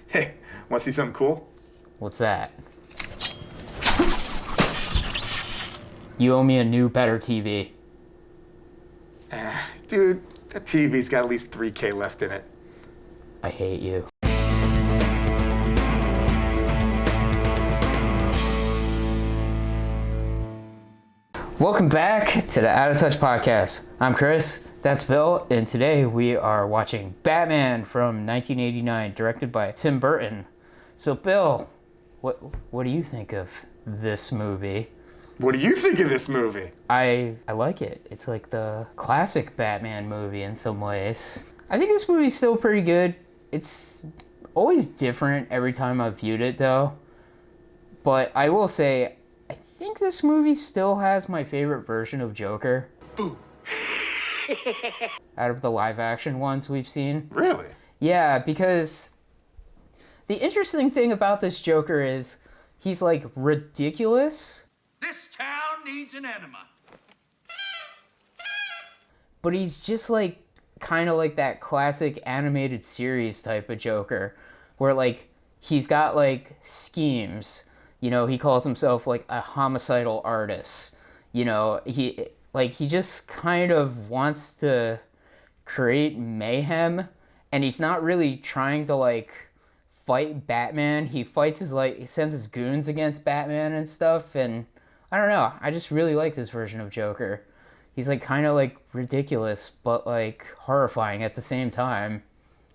Hey, want to see something cool? What's that? You owe me a new, better TV. Dude, that TV's got at least 3K left in it. I hate you. Welcome back to the Out of Touch podcast. I'm Chris, that's Bill, and today we are watching Batman from 1989, directed by Tim Burton. So Bill, what do you think of this movie? What do you think of this movie? I like it. It's like the classic Batman movie in some ways. I think this movie's still pretty good. It's always different every time I've viewed it though. But I will say, I think this movie still has my favorite version of Joker. Boo. Out of the live action ones we've seen. Really? Yeah, because the interesting thing about this Joker is he's like ridiculous. This town needs an enema. But he's just like kind of like that classic animated series type of Joker where like he's got like schemes. You know, he calls himself like a homicidal artist. You know, he just kind of wants to create mayhem, and he's not really trying to like fight Batman. He fights he sends his goons against Batman and stuff, and I don't know. I just really like this version of Joker. He's like kind of like ridiculous, but like horrifying at the same time.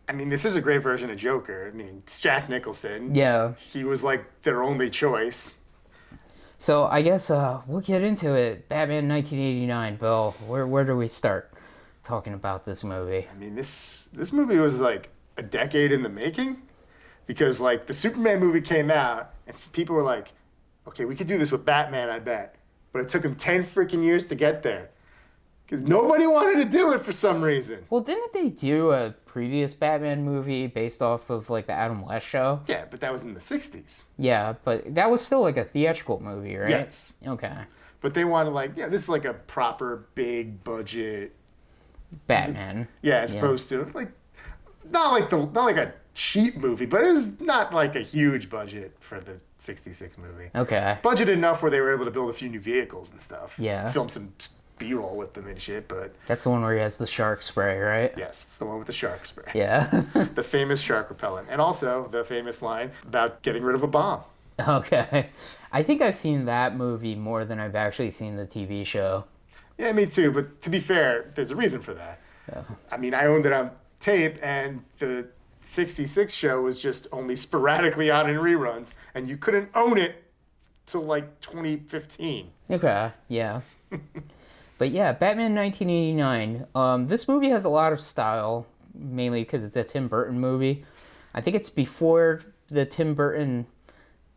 I mean, this is a great version of Joker. I mean, it's Jack Nicholson. Yeah. He was like their only choice. So I guess we'll get into it. Batman 1989, Bill. Where do we start talking about this movie? I mean, this movie was like a decade in the making, because like the Superman movie came out and people were like, okay, we could do this with Batman, I bet. But it took him 10 freaking years to get there. Because nobody wanted to do it for some reason. Well, didn't they do a previous Batman movie based off of like the Adam West show? Yeah, but that was in the 60s. Yeah, but that was still like a theatrical movie, right? Yes. Okay. But they wanted like, yeah, this is like a proper big budget Batman. Yeah, as opposed to like not like a cheap movie, but it was not like a huge budget for the 66 movie. Okay. Budget enough where they were able to build a few new vehicles and stuff. Yeah. Film some B-roll with them and shit, but That's the one where he has the shark spray, right? yes, it's the one with the shark spray. Yeah. The famous shark repellent. And also the famous line about getting rid of a bomb. Okay. I think I've seen that movie more than I've actually seen the TV show. Yeah, me too, but to be fair, there's a reason for that. Yeah. I mean, I owned it on tape, and the 66 show was just only sporadically on in reruns, and you couldn't own it till like 2015. Okay, yeah. But yeah, Batman 1989. This movie has a lot of style, mainly because it's a Tim Burton movie. I think it's before the Tim Burton,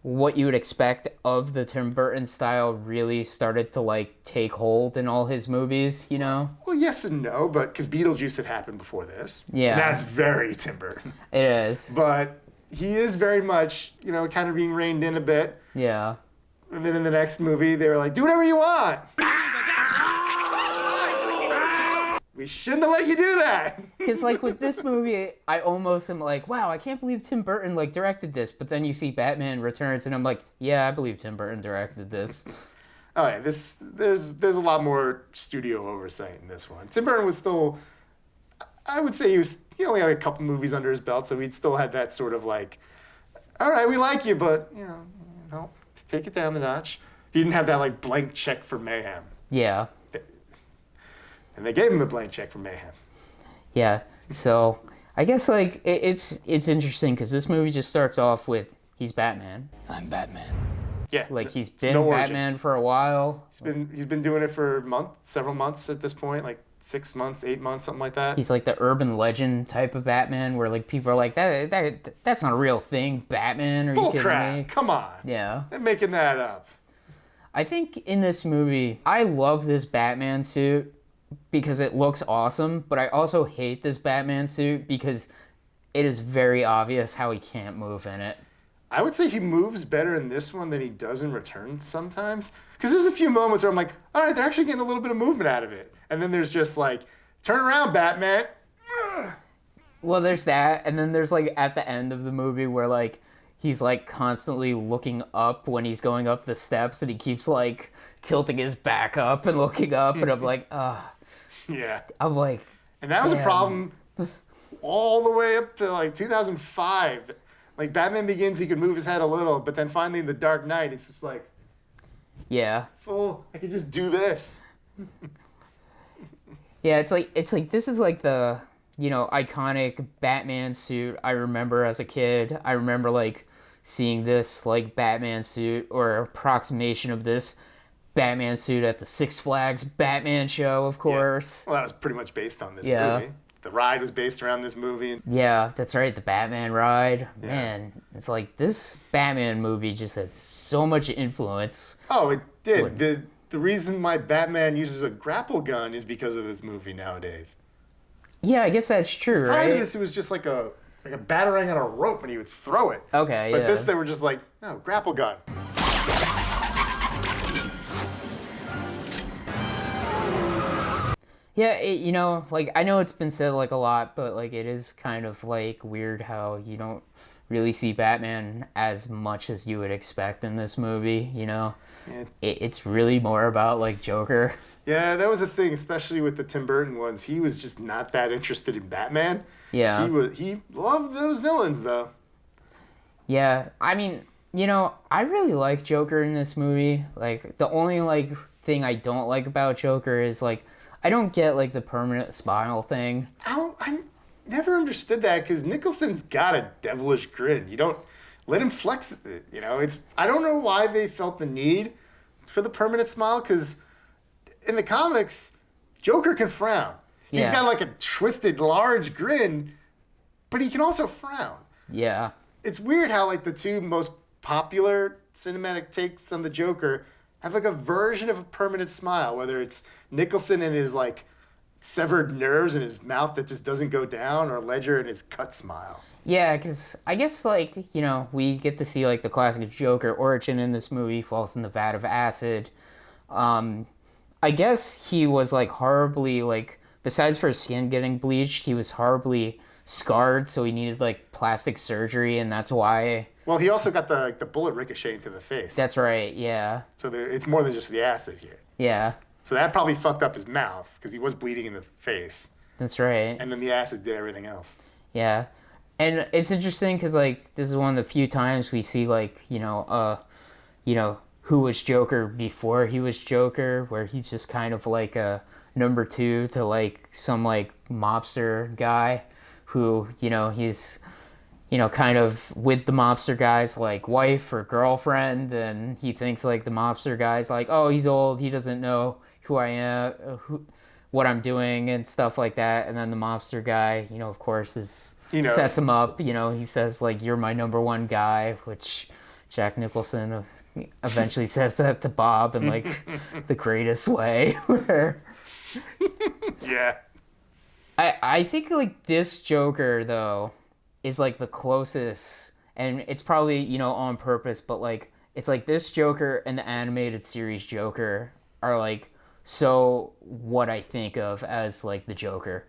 what you would expect of the Tim Burton style really started to like take hold in all his movies, you know? Well, yes and no, but because Beetlejuice had happened before this. Yeah. And that's very Tim Burton. It is. But he is very much, you know, kind of being reined in a bit. Yeah. And then in the next movie, they were like, do whatever you want. We shouldn't have let you do that. Because like with this movie, I almost am like, wow, I can't believe Tim Burton like directed this. But then you see Batman Returns, and I'm like, yeah, I believe Tim Burton directed this. Oh yeah, there's a lot more studio oversight in this one. Tim Burton was still, I would say he only had a couple movies under his belt, so he'd still had that sort of like, all right, we like you, but you know, take it down a notch. He didn't have that like blank check for Mayhem, Yeah. and they gave him a blank check for Mayhem. Yeah. So I guess like it's interesting because this movie just starts off with he's Batman. I'm Batman. Yeah, Like he's it's been no origin. Batman for a while. He's been doing it for several months at this point, like 6 months, 8 months, something like that. He's like the urban legend type of Batman, where like people are like that's not a real thing. Batman? Are you kidding Bullcrap! me? Come on, Yeah. they're making that up. I think in this movie, I love this Batman suit because it looks awesome, but I also hate this Batman suit because it is very obvious how he can't move in it. I would say he moves better in this one than he does in Returns sometimes. Because there's a few moments where I'm like, all right, they're actually getting a little bit of movement out of it. And then there's just like, turn around, Batman. Well, there's that, and then there's like at the end of the movie where like he's like constantly looking up when he's going up the steps, and he keeps like tilting his back up and looking up, and I'm like, Yeah. I'm like, And that was a damn. problem all the way up to like 2005. Like Batman Begins, he could move his head a little, but then finally in The Dark Knight, it's just like, Yeah, I could just do this. yeah. It's like this is like the iconic Batman suit I remember as a kid. I remember like seeing this like Batman suit or approximation of this Batman suit at the Six Flags Batman show, of course. Well, that was pretty much based on this Yeah. movie. The ride was based around this movie. Yeah, that's right, the Batman ride. Man, it's like this Batman movie just had so much influence. Oh, it did. The reason why Batman uses a grapple gun is because of this movie nowadays. Yeah, I guess that's true, Prior right? to this, it was just like a batarang on a rope and he would throw it. Okay, But yeah. this, they were just like, no, grapple gun. Yeah, like I know it's been said like a lot, but like it is kind of like weird how you don't really see Batman as much as you would expect in this movie. Yeah. It's really more about like Joker. Yeah, that was a thing, especially with the Tim Burton ones. He was just not that interested in Batman. Yeah. He loved those villains though. Yeah, I mean, I really like Joker in this movie. Like the only like thing I don't like about Joker is like I don't get like the permanent smile thing. I never understood that because Nicholson's got a devilish grin. You don't let him flex it. I don't know why they felt the need for the permanent smile because in the comics, Joker can frown. He's Yeah. got like a twisted, large grin, but he can also frown. Yeah. It's weird how like the two most popular cinematic takes on the Joker have like a version of a permanent smile, whether it's Nicholson and his like severed nerves in his mouth that just doesn't go down, or Ledger and his cut smile. Yeah, because I guess, like, we get to see, like, the classic Joker origin in this movie, falls in the vat of acid. I guess he was, like, horribly, like, besides for his skin getting bleached, he was horribly scarred, so he needed, like, plastic surgery, and that's why... Well, he also got the bullet ricocheting to the face. That's right, yeah. So it's more than just the acid here. Yeah, So that probably fucked up his mouth because he was bleeding in the face, that's right. and then the acid did everything else. Yeah. And it's interesting because, like, this is one of the few times we see, like, who was Joker before he was Joker, where he's just kind of like a number two to, like, some, like, mobster guy who, he's, kind of with the mobster guy's, like, wife or girlfriend, and he thinks, like, the mobster guy's like, oh, he's old, he doesn't know who I am, what I'm doing, and stuff like that. And then the mobster guy, of course, sets him up. He says, like, you're my number one guy, which Jack Nicholson eventually says that to Bob in, like, the greatest way. Where Yeah. I think, like, this Joker, though, is, like, the closest, and it's probably, on purpose, but, like, it's like this Joker and the animated series Joker are, like, so what I think of as, like, the Joker.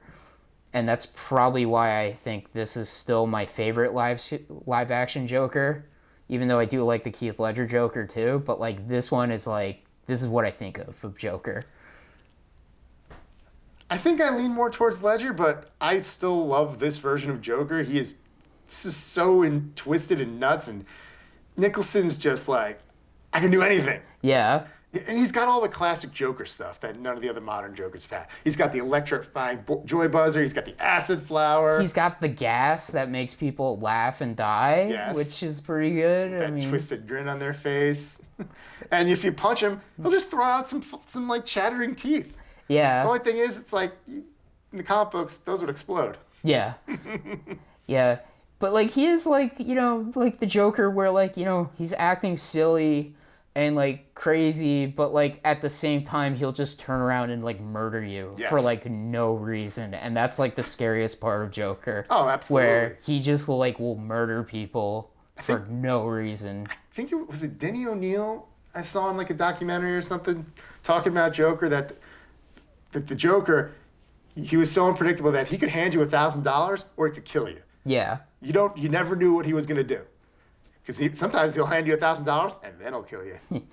And that's probably why I think this is still my favorite live action Joker, even though I do like the Heath Ledger Joker too. But like this one is like, this is what I think of Joker. I think I lean more towards Ledger, but I still love this version of Joker. This is so twisted and nuts, and Nicholson's just like, I can do anything. Yeah, And he's got all the classic Joker stuff that none of the other modern Jokers have had. He's got the electrifying joy buzzer. He's got the acid flower. he's got the gas that makes people laugh and die, Yes. which is pretty good. that twisted grin on their face. And if you punch him, he'll just throw out some like chattering teeth. yeah, The only thing is, it's like in the comic books, those would explode. yeah, yeah. But like he is like like the Joker where like he's acting silly and like crazy, but like at the same time he'll just turn around and like murder you for Yes. like no reason, and that's like the scariest part of Joker. Oh, absolutely. Where he just like will murder people for no reason. I think was it Denny O'Neil I saw in like a documentary or something talking about Joker that the Joker, he was so unpredictable that he could hand you $1,000 or he could kill you. Yeah. You never knew what he was going to do. Because sometimes he'll hand you $1,000 and then he'll kill you. He'll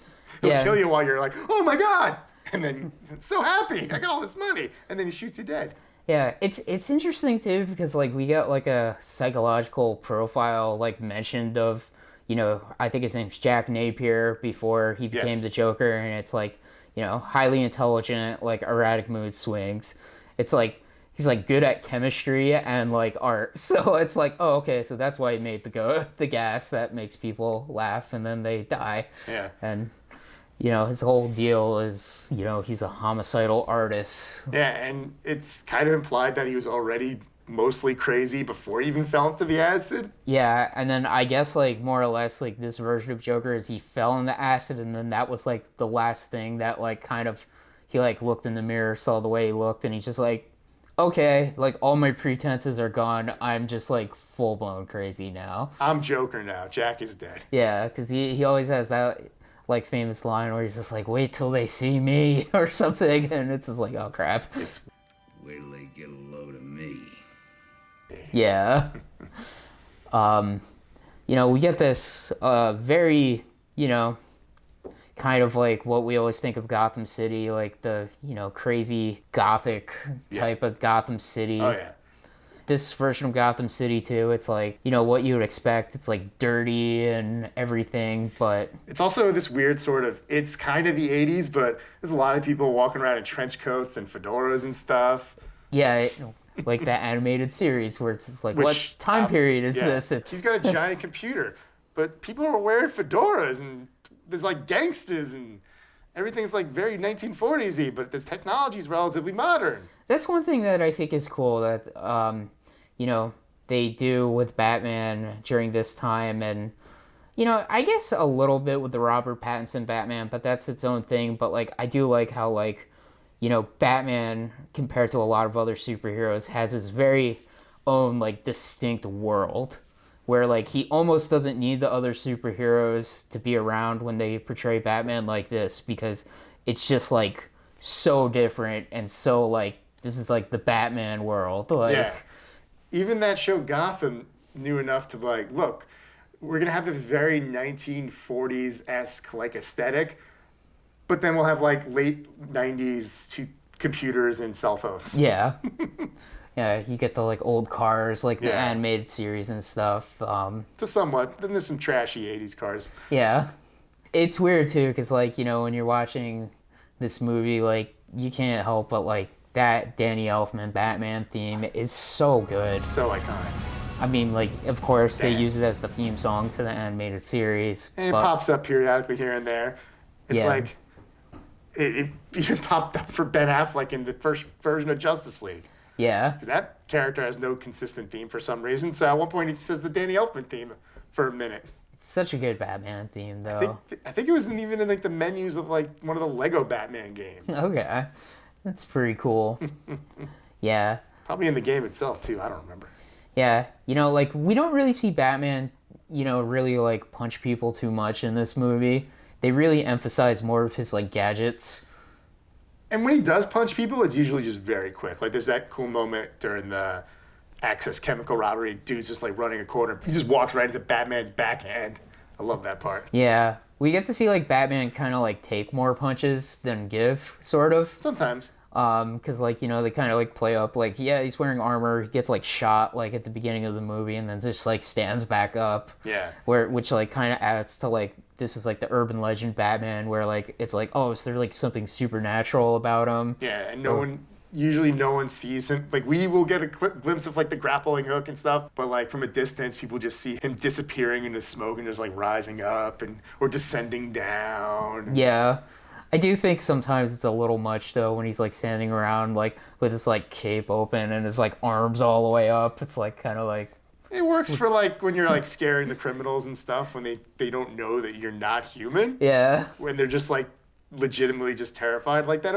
Yeah. kill you while you're like, oh my God. And then I'm so happy. I got all this money. And then he shoots you dead. Yeah, it's interesting too because like we got like a psychological profile like mentioned of, you know, I think his name's Jack Napier before he became Yes. the Joker, and it's like, you know, highly intelligent, like erratic mood swings. It's like he's like good at chemistry and like art. So it's like, oh, okay, so that's why he made the gas that makes people laugh and then they die. Yeah. And you know, his whole deal is, you know, he's a homicidal artist. Yeah, and it's kind of implied that he was already mostly crazy before he even fell into the acid. Yeah, and then I guess like more or less like this version of Joker is he fell in the acid, and then that was like the last thing that like kind of he like looked in the mirror, saw the way he looked, and he's just like, okay, like all my pretenses are gone. I'm just like full blown crazy now. I'm Joker now. Jack is dead. Yeah, because he always has that like famous line where he's just like, wait till they see me or something, and it's just like, oh crap. Wait till they get a load of me. Yeah. You know, we get this very, you know, kind of like what we always think of Gotham City, like the, you know, crazy gothic type of Gotham City. Oh, yeah. This version of Gotham City too, it's like, you know, what you would expect. It's like dirty and everything, but It's also this weird sort of, it's kind of the 80s, but there's a lot of people walking around in trench coats and fedoras and stuff. yeah, like that animated series where it's just like, what Which, time period is yeah, this? He's got a giant computer, but people are wearing fedoras and there's like gangsters and everything's like very 1940s-y, but this technology is relatively modern. That's one thing that I think is cool that, you know, they do with Batman during this time. And, you know, I guess a little bit with the Robert Pattinson Batman, but that's its own thing. But, like, I do like how, like, you know, Batman, compared to a lot of other superheroes, has his very own, like, distinct world. Where, like, he almost doesn't need the other superheroes to be around when they portray Batman like this. Because it's just, like, so different and so, like, this is like the Batman world. Like, Yeah. Even that show Gotham knew enough to be like, look, we're going to have this very 1940s-esque like aesthetic, but then we'll have like late 90s to computers and cell phones. yeah. Yeah, you get the like old cars, like the Yeah. animated series and stuff. To somewhat. Then there's some trashy 80s cars. Yeah. It's weird too, because like, you know, when you're watching this movie, like, you can't help but like, that Danny Elfman Batman theme is so good. So iconic. I mean, like, of course, they Damn. use it as the theme song to the animated series. And it but- pops up periodically here and there. It's Yeah. like, it even popped up for Ben Affleck in the first version of Justice League. Yeah. Because that character has no consistent theme for some reason. So at one point he says the Danny Elfman theme for a minute. It's such a good Batman theme, though. I think it was even in like the menus of like one of the Lego Batman games. Okay. That's pretty cool. Yeah. Probably in the game itself too. I don't remember. Yeah. You know, like, we don't really see Batman, you know, really, like, punch people too much in this movie. They really emphasize more of his, like, gadgets. And when he does punch people, it's usually just very quick. Like there's that cool moment during the Access chemical robbery. Dude's just like running a corner. He just walks right into Batman's backhand. I love that part. Yeah. We get to see, like, Batman kind of, like, take more punches than give, sort of. Sometimes. Because, like, you know, they kind of, like, play up, like, yeah, he's wearing armor. He gets, like, shot, like, at the beginning of the movie and then just, like, stands back up. Yeah. Which, like, kind of adds to, like, this is, like, the urban legend Batman where, like, it's like, oh, is there, like, something supernatural about him? Yeah, and usually no one sees him. Like, we will get a glimpse of, like, the grappling hook and stuff, but, like, from a distance, people just see him disappearing into smoke and just, like, rising up or descending down. Yeah. I do think sometimes it's a little much, though, when he's, like, standing around, like, with his, like, cape open and his, like, arms all the way up. It's, like, kind of like... It works for, like, when you're, like, scaring the criminals and stuff, when they don't know that you're not human. Yeah. When they're just, like, legitimately just terrified. Like, that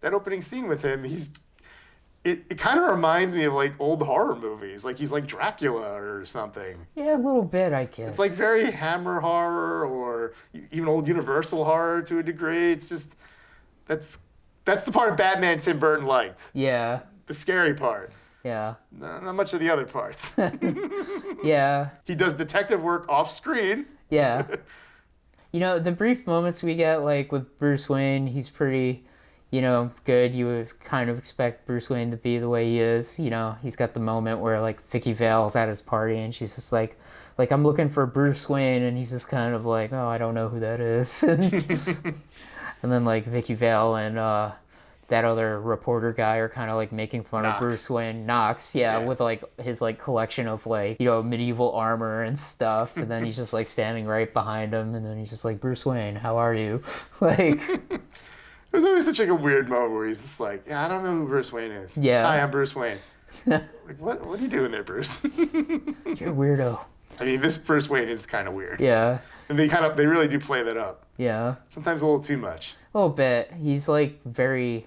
opening scene with him, it kind of reminds me of, like, old horror movies. Like, he's like Dracula or something. Yeah, a little bit, I guess. It's like very Hammer horror or even old Universal horror to a degree. It's just, that's the part of Batman Tim Burton liked. Yeah. the scary part. Yeah. Not much of the other parts. Yeah. He does detective work off screen. Yeah. You know, the brief moments we get, like, with Bruce Wayne, he's pretty, you know, good. You would kind of expect Bruce Wayne to be the way he is. You know, he's got the moment where, like, Vicky Vale's at his party, and she's just like, I'm looking for Bruce Wayne, and he's just kind of like, oh, I don't know who that is. And then, like, Vicky Vale and that other reporter guy are kind of, like, making fun of Bruce Wayne. Knox, yeah, with, like, his, like, collection of, like, you know, medieval armor and stuff. And then he's just, like, standing right behind him. And then he's just like, Bruce Wayne, how are you? Like... There's always such, like, a weird moment where he's just like, yeah, I don't know who Bruce Wayne is. Yeah. Hi, I'm Bruce Wayne. Like, what are you doing there, Bruce? You're a weirdo. I mean, this Bruce Wayne is kind of weird. Yeah. And they really do play that up. Yeah. Sometimes a little too much. A little bit. He's, like, very,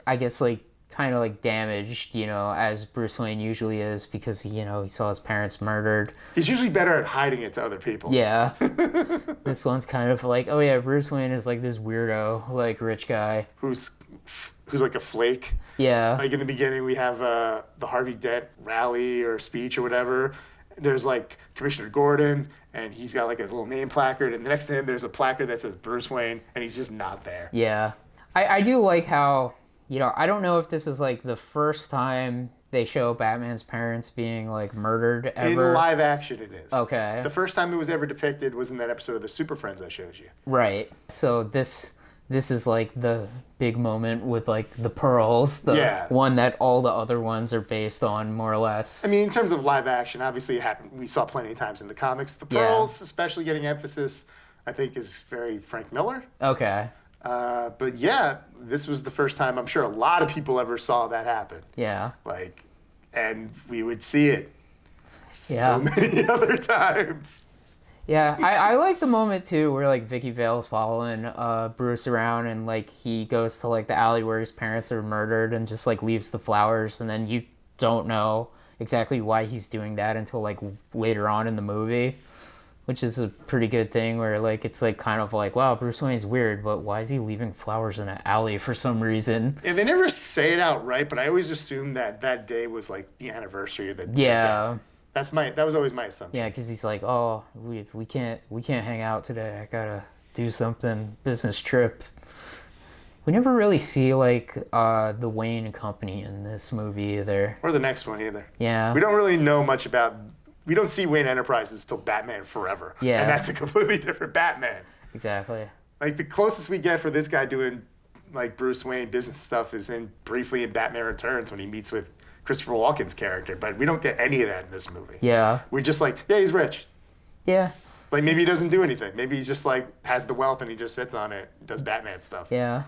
I guess, like, kind of, like, damaged, you know, as Bruce Wayne usually is because, you know, he saw his parents murdered. He's usually better at hiding it to other people. Yeah. This one's kind of like, oh, yeah, Bruce Wayne is, like, this weirdo, like, rich guy. Who's like a flake. Yeah. Like in the beginning, we have the Harvey Dent rally or speech or whatever. There's like Commissioner Gordon, and he's got like a little name placard, and next to him there's a placard that says Bruce Wayne, and he's just not there. Yeah. I do like how, you know, I don't know if this is like the first time they show Batman's parents being like murdered ever. In live action, it is. Okay. The first time it was ever depicted was in that episode of the Super Friends I showed you. Right. So this is like the big moment with like the pearls, the one that all the other ones are based on, more or less. I mean, in terms of live action, obviously it happened. We saw plenty of times in the comics. The pearls, especially getting emphasis, I think is very Frank Miller. Okay. But yeah, this was the first time I'm sure a lot of people ever saw that happen. Yeah. Like, and we would see it Yeah. so many other times. Yeah, I like the moment too where like Vicky Vale's following Bruce around and like he goes to like the alley where his parents are murdered and just like leaves the flowers, and then you don't know exactly why he's doing that until like later on in the movie, which is a pretty good thing where like it's like kind of like, wow, Bruce Wayne's weird, but why is he leaving flowers in an alley for some reason? And they never say it outright, but I always assumed that day was like the anniversary of the Yeah. death. That was always my assumption. Yeah, because he's like, oh, we can't hang out today. I gotta do something, business trip. We never really see like the Wayne Company in this movie either. Or the next one either. Yeah. We don't really know much about. We don't see Wayne Enterprises till Batman Forever. Yeah. And that's a completely different Batman. Exactly. Like the closest we get for this guy doing like Bruce Wayne business stuff is briefly in Batman Returns when he meets with Christopher Walken's character, but we don't get any of that in this movie. Yeah. We're just like, yeah, he's rich. Yeah. Like maybe he doesn't do anything. Maybe he's just like has the wealth and he just sits on it, does Batman stuff. Yeah.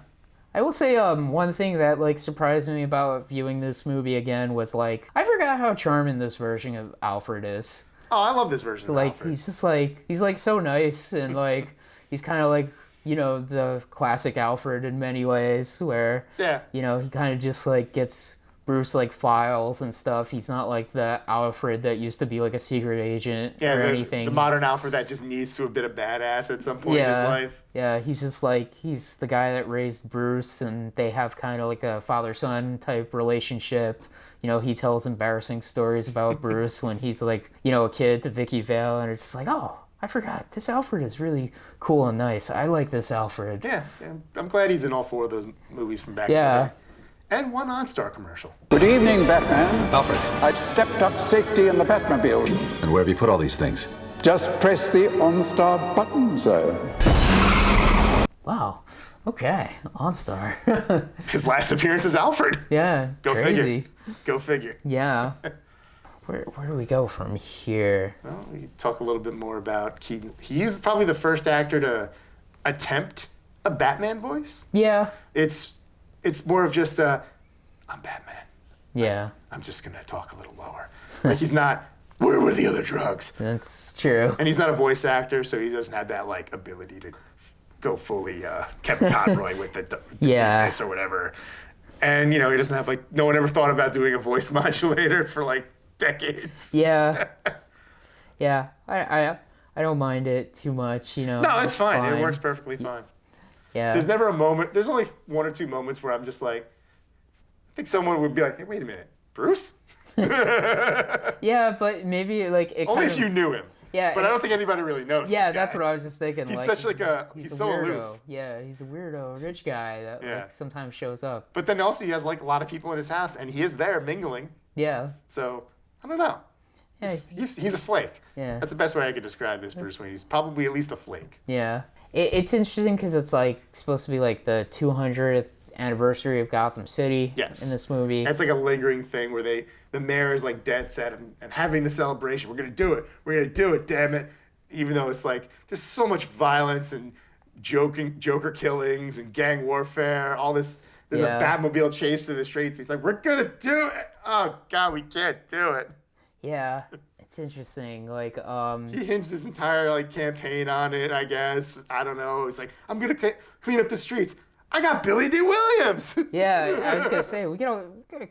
I will say one thing that like surprised me about viewing this movie again was like I forgot how charming this version of Alfred is. Oh, I love this version of Like Alfred. he's just like he's like so nice and like he's kind of like, you know, the classic Alfred in many ways where you know, he kind of just like gets Bruce like files and stuff. He's not like the Alfred that used to be like a secret agent or anything. The modern Alfred that just needs to have been a badass at some point in his life. Yeah, he's just like, he's the guy that raised Bruce and they have kind of like a father-son type relationship. You know, he tells embarrassing stories about Bruce when he's like, you know, a kid to Vicky Vale, and it's just like, oh, I forgot. This Alfred is really cool and nice. I like this Alfred. Yeah, I'm glad he's in all four of those movies from back in the day. And one OnStar commercial. Good evening, Batman. Alfred. I've stepped up safety in the Batmobile. And where have you put all these things? Just press the OnStar button, sir. Wow. Okay. OnStar. His last appearance is Alfred. Yeah. Go crazy. figure. Go figure. Yeah. Where do we go from here? Well, we can talk a little bit more about Keaton. He is probably the first actor to attempt a Batman voice. Yeah. It's more of just I'm Batman. Yeah. I'm just going to talk a little lower. Like he's not, where were the other drugs? That's true. And he's not a voice actor, so he doesn't have that like ability to go fully Kevin Conroy with the deepness or whatever. And, you know, he doesn't have like, no one ever thought about doing a voice modulator for like decades. Yeah. Yeah. I don't mind it too much, you know. No, it's fine. It works perfectly fine. Yeah. There's never a moment, there's only one or two moments where I'm just like, think someone would be like, hey, wait a minute, Bruce? Yeah, but maybe like it Only kind if of, you knew him. Yeah, But I don't think anybody really knows yeah, this that's guy. what I was just thinking. He's like, such like he's a so weirdo. aloof. Yeah, he's a weirdo, rich guy that Yeah. like sometimes shows up. But then also he has like a lot of people in his house, and he is there mingling. Yeah, So I don't know. yeah, He's a flake. Yeah. That's the best way I could describe this Bruce Wayne. He's probably at least a flake. yeah. It's interesting because it's like supposed to be like the 200th anniversary of Gotham City. Yes. In this movie. That's like a lingering thing where the mayor is like dead set and having the celebration. We're gonna do it. We're gonna do it. Damn it! Even though it's like there's so much violence and Joker killings and gang warfare. All this. There's Yeah. a Batmobile chase through the streets. He's like, we're gonna do it. Oh God, we can't do it. Yeah, it's interesting. Like, He hinged his entire like campaign on it. I guess I don't know. It's like I'm gonna clean up the streets. I got Billy D. Williams. yeah, I was gonna say we get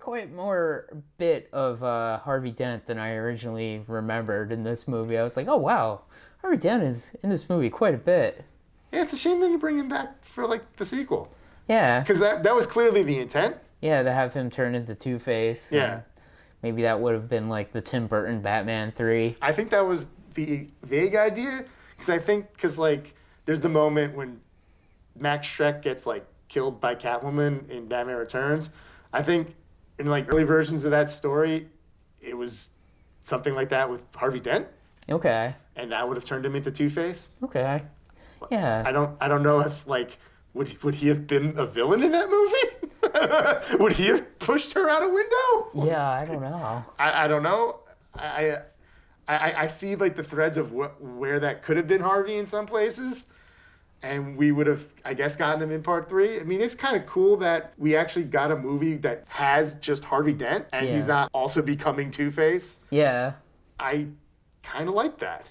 quite more bit of Harvey Dent than I originally remembered in this movie. I was like, oh wow, Harvey Dent is in this movie quite a bit. Yeah, it's a shame they didn't bring him back for like the sequel Yeah, because that was clearly the intent. yeah, to have him turn into Two-Face. Yeah. Maybe that would have been like the Tim Burton Batman 3. I think that was the vague idea because like there's the moment when Max Schreck gets like killed by Catwoman in Batman Returns. I think in like early versions of that story, it was something like that with Harvey Dent, Okay. and that would have turned him into Two-Face. Okay. Yeah. I don't know if like would he have been a villain in that movie? Would he have pushed her out a window? Yeah, I don't know. I don't know. I see like the threads of where that could have been Harvey in some places, and we would have, I guess, gotten him in part 3. I mean, it's kind of cool that we actually got a movie that has just Harvey Dent, and he's Yeah. not also becoming Two-Face. Yeah. I kind of like that.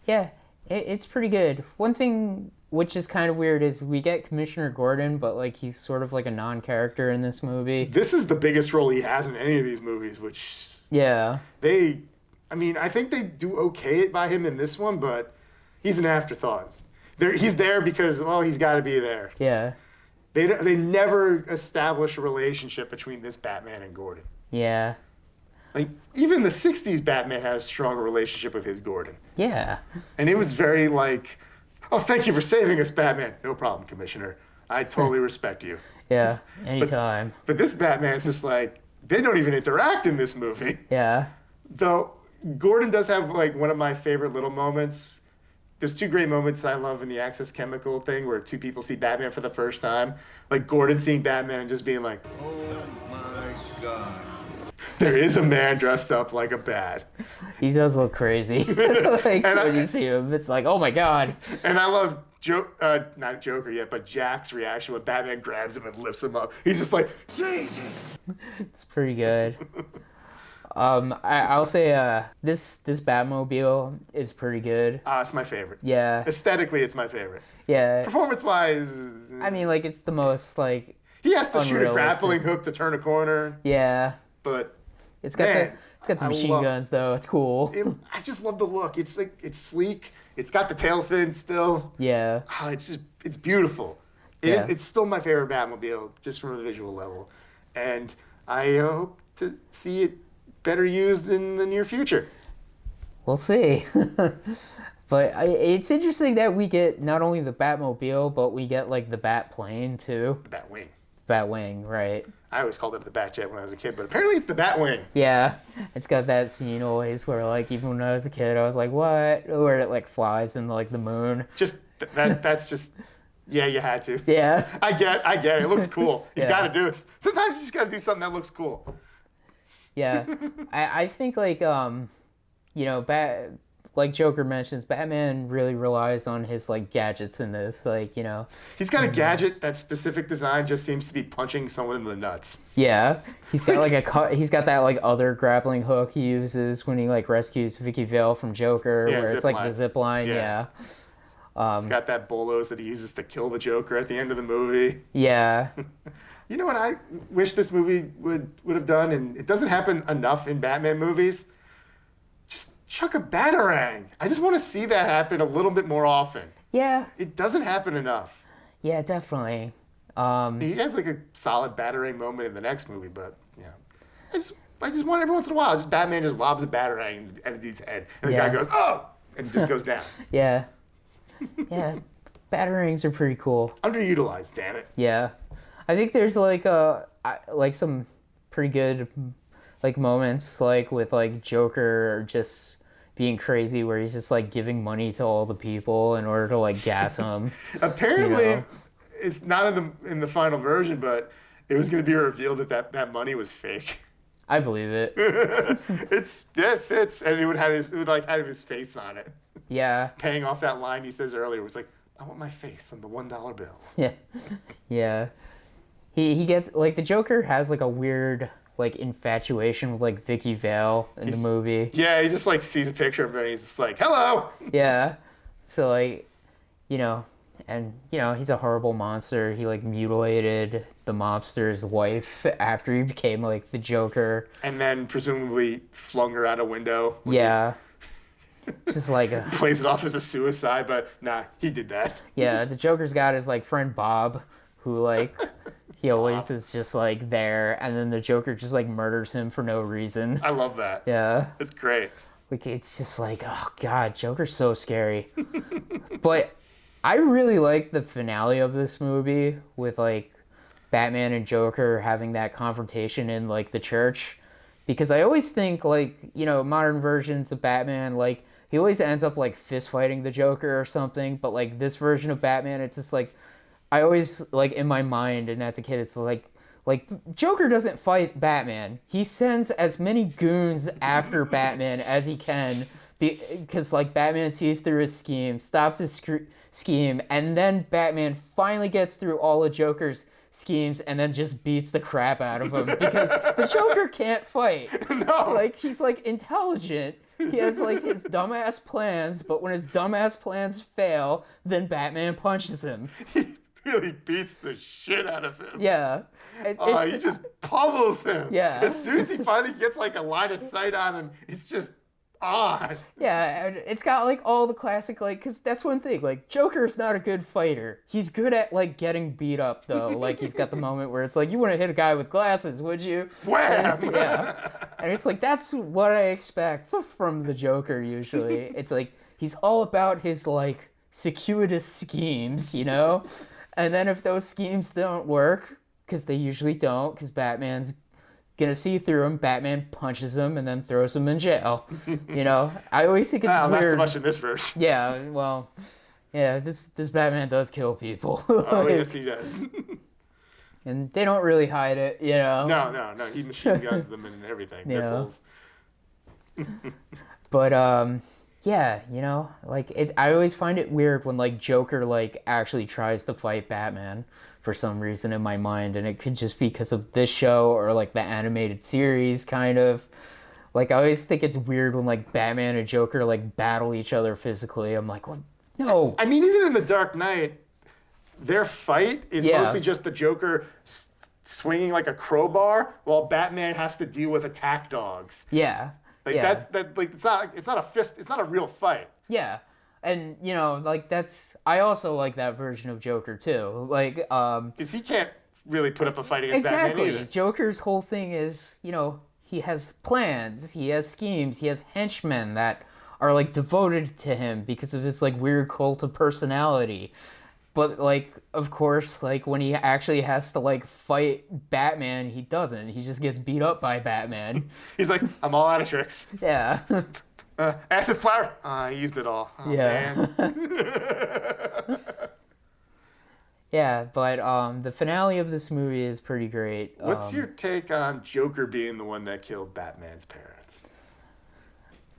Yeah, it's pretty good. One thing which is kind of weird is we get Commissioner Gordon, but like he's sort of like a non-character in this movie. This is the biggest role he has in any of these movies, which Yeah. I think they do okay by him in this one, but he's an afterthought. He's there because, well, he's got to be there. Yeah. They never establish a relationship between this Batman and Gordon. Yeah. Like, even the 60s Batman had a stronger relationship with his Gordon. Yeah. And it was very like, oh, thank you for saving us, Batman. No problem, Commissioner. I totally respect you. Yeah. Anytime. But this Batman's just like, they don't even interact in this movie. Yeah. Though Gordon does have like one of my favorite little moments. There's 2 great moments I love in the Access Chemical thing where 2 people see Batman for the first time. Like Gordon seeing Batman and just being like, Oh my God. there is a man dressed up like a bat. He does look crazy. Like And when you see him, it's like, oh my god. And I love not Joker yet, but Jack's reaction when Batman grabs him and lifts him up. He's just like, Jesus. It's pretty good. I'll say this Batmobile is pretty good. It's my favorite. Yeah. Aesthetically, it's my favorite. Yeah. Performance-wise, I mean, like it's the most like he has to shoot a unrealistic. grappling hook to turn a corner, yeah. but It's got Man, the I machine love- guns though. It's cool. I just love the look. It's like it's sleek. It's got the tail fin still. Yeah. It's beautiful. Yeah. It's still my favorite Batmobile, just from a visual level, and I hope to see it better used in the near future. We'll see. But it's interesting that we get not only the Batmobile, but we get like the Bat plane too. The Batwing. Batwing, right? I always called it the Batjet when I was a kid, but apparently it's the Batwing. Yeah, it's got that scene always where like even when I was a kid, I was like, what? Where it like flies into like the moon. Just that's just yeah, you had to. Yeah. I get it. It looks cool. You Yeah. got to do it. Sometimes you just got to do something that looks cool. Yeah, I think like like Joker mentions, Batman really relies on his like gadgets in this. Like He's got a gadget that specific design just seems to be punching someone in the nuts. yeah, he's got he's got that like other grappling hook he uses when he like rescues Vicky Vale from Joker, Yeah, where it's zip like line. the zip line. Yeah. Yeah, He's got that bolos that he uses to kill the Joker at the end of the movie. yeah, You know what I wish this movie would have done, and it doesn't happen enough in Batman movies? Just chuck a Batarang. I just want to see that happen a little bit more often. yeah, It doesn't happen enough. yeah, definitely. He has like a solid batarang moment in the next movie, but yeah, I just want every once in a while, just Batman just lobs a batarang at a dude's head, and the guy goes, "Oh!" and just goes down. Yeah. Yeah. Batarangs are pretty cool. Underutilized, damn it. Yeah. I think there's like some pretty good like moments like with like Joker just being crazy where he's just like giving money to all the people in order to like gas them. Apparently, You know? it's not in the final version, but it was going to be revealed that money was fake. I believe it. It fits, and it would have his face on it. Yeah. Paying off that line he says earlier was like, "I want my face on the $1 bill." Yeah. Yeah. He gets like the Joker has like a weird like infatuation with like Vicky Vale in the movie. Yeah, he just like sees a picture of her and he's just like, "Hello." Yeah. So like, and he's a horrible monster. He like mutilated the mobster's wife after he became like the Joker. And then presumably flung her out a window. Yeah. Just like Plays it off as a suicide, but nah, he did that. yeah, the Joker's got his like friend Bob, who like he always is just like there, and then the Joker just like murders him for no reason. I love that. Yeah. It's great. Like it's just like, oh god, Joker's so scary. But I really like the finale of this movie with like Batman and Joker having that confrontation in like the church, because I always think like, modern versions of Batman, like he always ends up like fist fighting the Joker or something, but like this version of Batman, it's just like I always like in my mind and as a kid it's like Joker doesn't fight Batman. He sends as many goons after Batman as he can because like Batman sees through his scheme, stops his scheme, and then Batman finally gets through all of Joker's schemes and then just beats the crap out of him because the Joker can't fight. No. Like he's like intelligent. He has like his dumbass plans, but when his dumbass plans fail, then Batman punches him. He really beats the shit out of him. Yeah. He just pummels him. Yeah. As soon as he finally gets like a line of sight on him, he's just on. Yeah, and it's got like all the classic like, because that's one thing, like Joker's not a good fighter. He's good at like getting beat up though. Like he's got the moment where it's like, you wouldn't hit a guy with glasses, would you? Wham! Yeah. And it's like, that's what I expect from the Joker usually. It's like, he's all about his like circuitous schemes, And then if those schemes don't work, because they usually don't, because Batman's gonna see through them, Batman punches him and then throws him in jail. I always think it's Not weird. so much in this version. Yeah, well, yeah, this Batman does kill people. Oh, yes, he does. And they don't really hide it, No. He machine guns them and everything. Yeah. Missiles. But yeah, like I always find it weird when like Joker like actually tries to fight Batman for some reason in my mind, and it could just be because of this show or like the animated series kind of. Like I always think it's weird when like Batman and Joker like battle each other physically. I'm like, well, no. I mean, even in The Dark Knight, their fight is Yeah. mostly just the Joker swinging like a crowbar while Batman has to deal with attack dogs. Yeah. Like yeah. it's not a fist. It's not a real fight. Yeah. And like I also like that version of Joker too. Like Because he can't really put up a fight against Batman either. Joker's whole thing is, he has plans, he has schemes, he has henchmen that are like devoted to him because of his like weird cult of personality. But like, of course, like when he actually has to like fight Batman, he doesn't. He just gets beat up by Batman. He's like, I'm all out of tricks. Yeah. Acid flower. I used it all. Oh, Yeah. Man. Yeah, but the finale of this movie is pretty great. What's your take on Joker being the one that killed Batman's parents?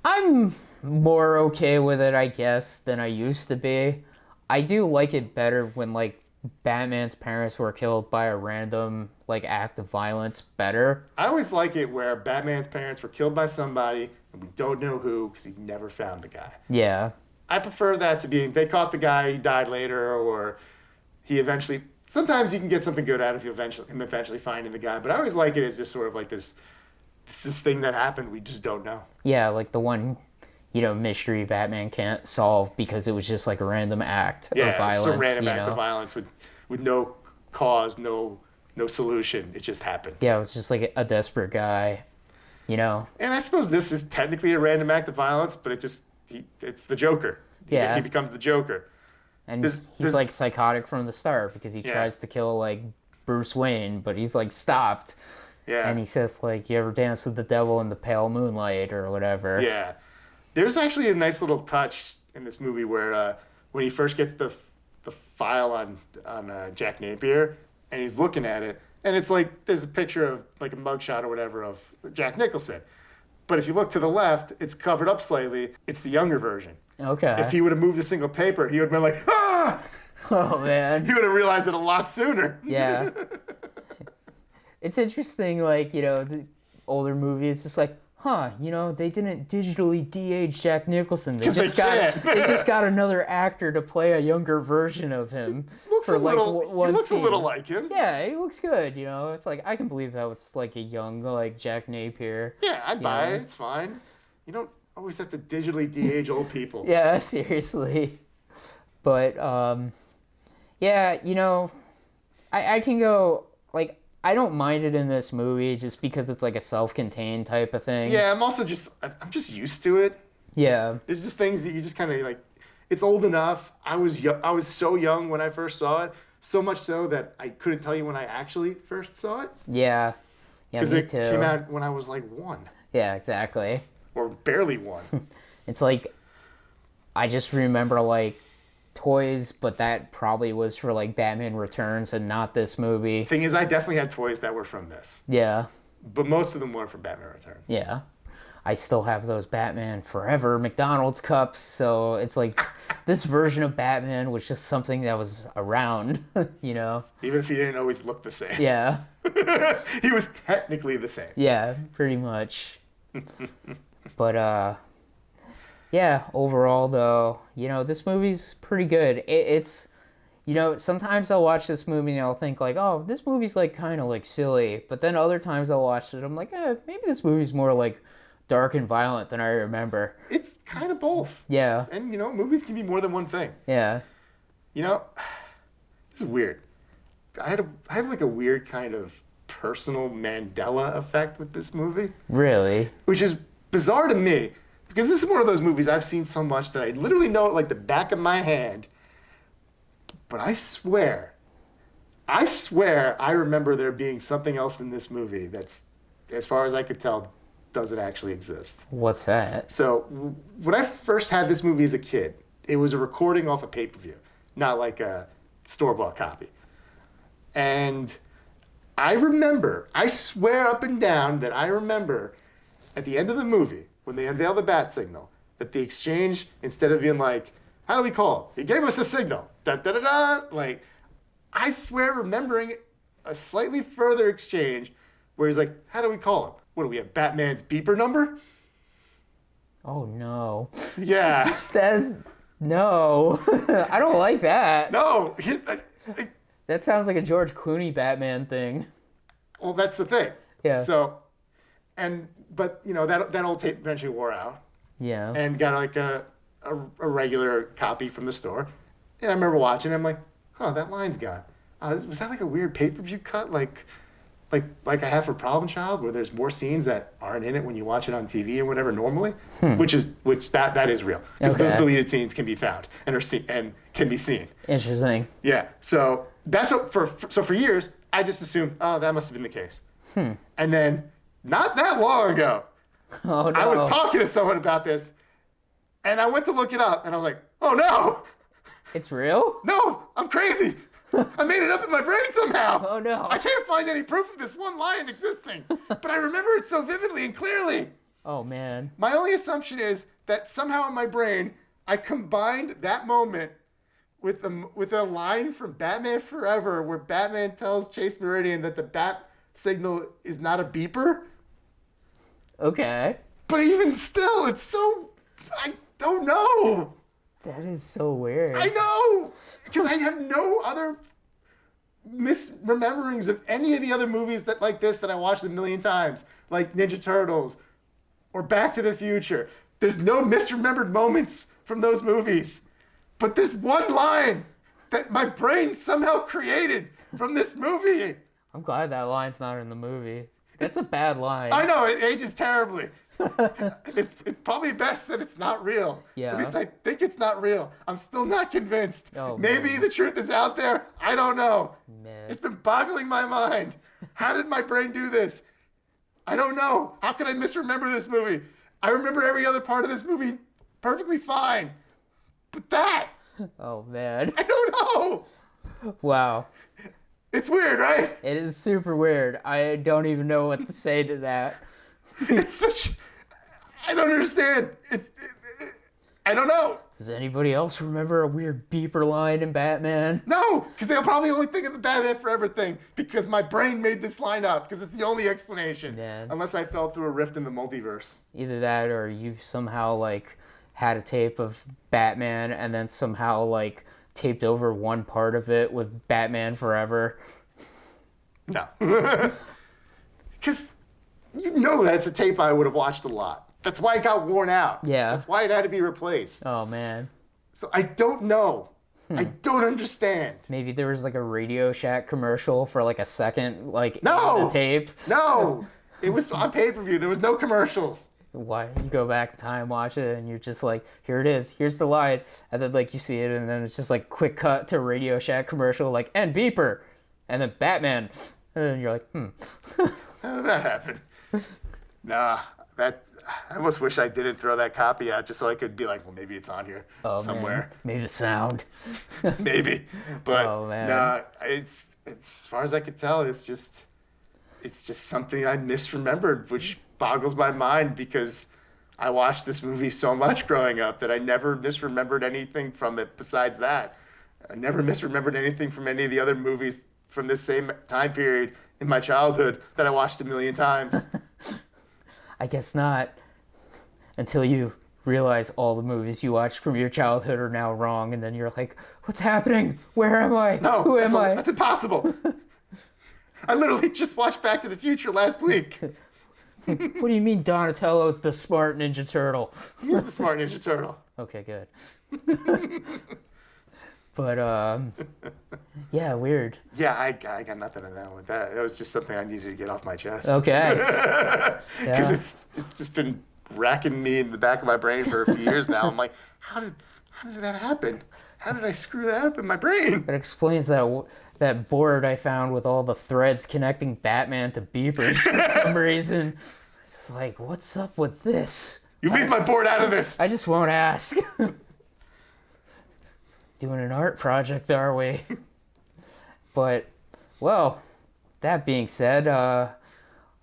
I'm more okay with it, I guess, than I used to be. I do like it better when like Batman's parents were killed by a random like act of violence better. I always like it where Batman's parents were killed by somebody and we don't know who because he never found the guy. Yeah. I prefer that to being they caught the guy, he died later, or he eventually. Sometimes you can get something good out of him eventually finding the guy, but I always like it as just sort of like this thing that happened we just don't know. Yeah, like the one mystery Batman can't solve because it was just like a random act of violence. It's a random act of violence with no cause, no solution. It just happened. Yeah, it was just like a desperate guy, you know? And I suppose this is technically a random act of violence, but it's the Joker. Yeah. He becomes the Joker. And This- he's this- like psychotic from the start because he Yeah. tries to kill like Bruce Wayne, but he's like stopped. Yeah. And he says like, "You ever dance with the devil in the pale moonlight or whatever?" Yeah. There's actually a nice little touch in this movie where when he first gets the file on Jack Napier and he's looking at it, and it's like there's a picture of like a mugshot or whatever of Jack Nicholson. But if you look to the left, it's covered up slightly. It's the younger version. Okay. If he would have moved a single paper, he would have been like, ah! Oh man. He would have realized it a lot sooner. Yeah. It's interesting, like, you know, the older movie, it's just like, you know, they didn't digitally de-age Jack Nicholson. They 'Cause they just got can't. they just got another actor to play a younger version of him Looks for a like little, one he looks scene. a little like him. Yeah, he looks good, you know. It's like I can believe that was like a young like Jack Napier. Yeah, I'd buy Yeah. it. It's fine. You don't always have to digitally de-age old people. Yeah, seriously. But yeah, you know, I can go like I don't mind it in this movie just because it's like a self-contained type of thing. Yeah, I'm just used to it. Yeah. There's just things that you just kind of like. It's old enough. I was so young when I first saw it. So much so that I couldn't tell you when I actually first saw it Yeah. Yeah, because me it too. came out when I was like 1 Yeah, exactly. or barely 1. It's like I just remember like toys, but that probably was for like Batman Returns and not this movie. Thing is, I definitely had toys that were from this, Yeah. but most of them were from Batman Returns. Yeah. I still have those Batman Forever McDonald's cups, so it's like this version of Batman was just something that was around, you know? Even if he didn't always look the same. Yeah. He was technically the same. Yeah, pretty much. But yeah, overall though, you know, this movie's pretty good. It's you know, sometimes I'll watch this movie and I'll think like, oh, this movie's like kind of like silly, but then other times I'll watch it, I'm like, maybe this movie's more like dark and violent than I remember. It's kind of both. Yeah. And you know, movies can be more than one thing. Yeah. You know, this is weird. I had like a weird kind of personal Mandela effect with this movie, Really? which is bizarre to me because this is one of those movies I've seen so much that I literally know it like the back of my hand. But I swear I remember there being something else in this movie that's, as far as I could tell, doesn't actually exist. What's that? So when I first had this movie as a kid, it was a recording off a pay-per-view, not like a store-bought copy. And I swear up and down that I remember at the end of the movie, when they unveil the bat signal, that the exchange, instead of being like, how do we call it? He gave us a signal. Da da da da. Like, I swear remembering a slightly further exchange where he's like, how do we call him? What do we have? Batman's beeper number? Oh no. Yeah. No. I don't like that. No. That sounds like a George Clooney Batman thing. Well, that's the thing. Yeah. So, but you know that old tape eventually wore out, Yeah. and got like a regular copy from the store. And I remember watching it, I'm like, that line's gone. Was that like a weird pay-per-view cut like I have for Problem Child, where there's more scenes that aren't in it when you watch it on TV or whatever normally, which that is real, because those Okay. deleted scenes can be found and can be seen. Interesting. Yeah. So that's what for years I just assumed, that must have been the case. And then not that long ago, Oh no. I was talking to someone about this, and I went to look it up, and I was like, oh no, It's real? no, I'm crazy. I made it up in my brain somehow. Oh no. I can't find any proof of this one line existing, but I remember it so vividly and clearly. Oh man. My only assumption is that somehow in my brain, I combined that moment with a line from Batman Forever where Batman tells Chase Meridian that the bat signal is not a beeper. Okay. But even still, it's so... I don't know. That is so weird. I know! Because I have no other misrememberings of any of the other movies that like this that I watched a million times. Like Ninja Turtles or Back to the Future. There's no misremembered moments from those movies. But this one line that my brain somehow created from this movie. I'm glad that line's not in the movie. That's a bad line. I know, it ages terribly. It's probably best that it's not real. Yeah. At least I think it's not real. I'm still not convinced. Oh, Maybe man. the truth is out there. I don't know. Man. It's been boggling my mind. How did my brain do this? I don't know. How could I misremember this movie? I remember every other part of this movie perfectly fine. But that, Oh, man. I don't know. Wow. It's weird, right? It is super weird. I don't even know what to say to that. It's such. I don't understand. I don't know. Does anybody else remember a weird beeper line in Batman? No, because they'll probably only think of the Batman Forever thing because my brain made this line up because it's the only explanation. Yeah. Unless I fell through a rift in the multiverse. Either that or you somehow, like, had a tape of Batman and then somehow, like, taped over one part of it with Batman Forever. No. Because you know that's a tape I would have watched a lot. That's why it got worn out. Yeah. That's why it had to be replaced. Oh, man. So I don't know. I don't understand. Maybe there was, like, a Radio Shack commercial for, like, a second, like, No! in the tape. No. It was on pay-per-view. There was no commercials. Why you go back in time, watch it, and you're just like, here it is, here's the line, and then like you see it, and then it's just like quick cut to a Radio Shack commercial, like and beeper, and then Batman, and then you're like, How did that happen? Nah, I almost wish I didn't throw that copy out just so I could be like, well, maybe it's on here oh somewhere. man, maybe the sound. Maybe. But Oh, man. nah, it's as far as I could tell, it's just something I misremembered, which boggles my mind because I watched this movie so much growing up that I never misremembered anything from it besides that. I never misremembered anything from any of the other movies from this same time period in my childhood that I watched a million times. I guess not, until you realize all the movies you watched from your childhood are now wrong, and then you're like, what's happening? Where am I? No, Who am I? that's impossible. I literally just watched Back to the Future last week. What do you mean Donatello's the smart Ninja Turtle? He's the smart Ninja Turtle. Okay, good. But, yeah, weird. Yeah, I got nothing on that one. That was just something I needed to get off my chest. Okay. Because Yeah. it's just been racking me in the back of my brain for a few years now. I'm like, how did that happen? How did I screw that up in my brain? It explains that board I found with all the threads connecting Batman to beepers for some reason. It's just like, what's up with this? You leave my board out of this. I just won't ask. Doing an art project, are we? But, well, that being said, I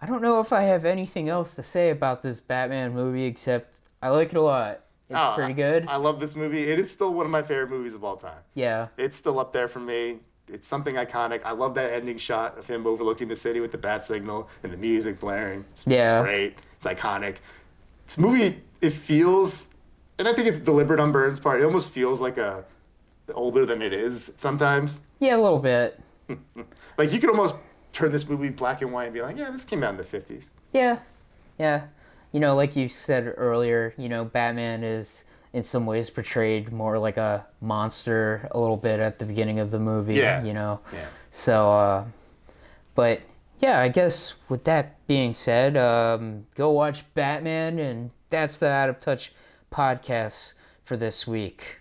don't know if I have anything else to say about this Batman movie except I like it a lot. It's Oh, pretty good. I love this movie. It is still one of my favorite movies of all time. Yeah. It's still up there for me. It's something iconic. I love that ending shot of him overlooking the city with the bat signal and the music blaring. It's great. It's iconic. This movie, it feels, and I think it's deliberate on Burns' part, it almost feels like older than it is sometimes. Yeah, a little bit. Like you could almost turn this movie black and white and be like, yeah, this came out in the 50s. Yeah. Yeah. You know, like you said earlier, you know, Batman is in some ways portrayed more like a monster a little bit at the beginning of the movie, Yeah. you know. Yeah. So, but yeah, I guess with that being said, go watch Batman, and that's the Out of Touch podcast for this week.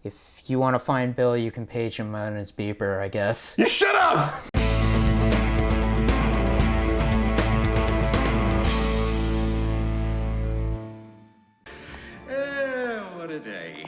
If you want to find Bill, you can page him on his beeper, I guess. You shut up! What a day.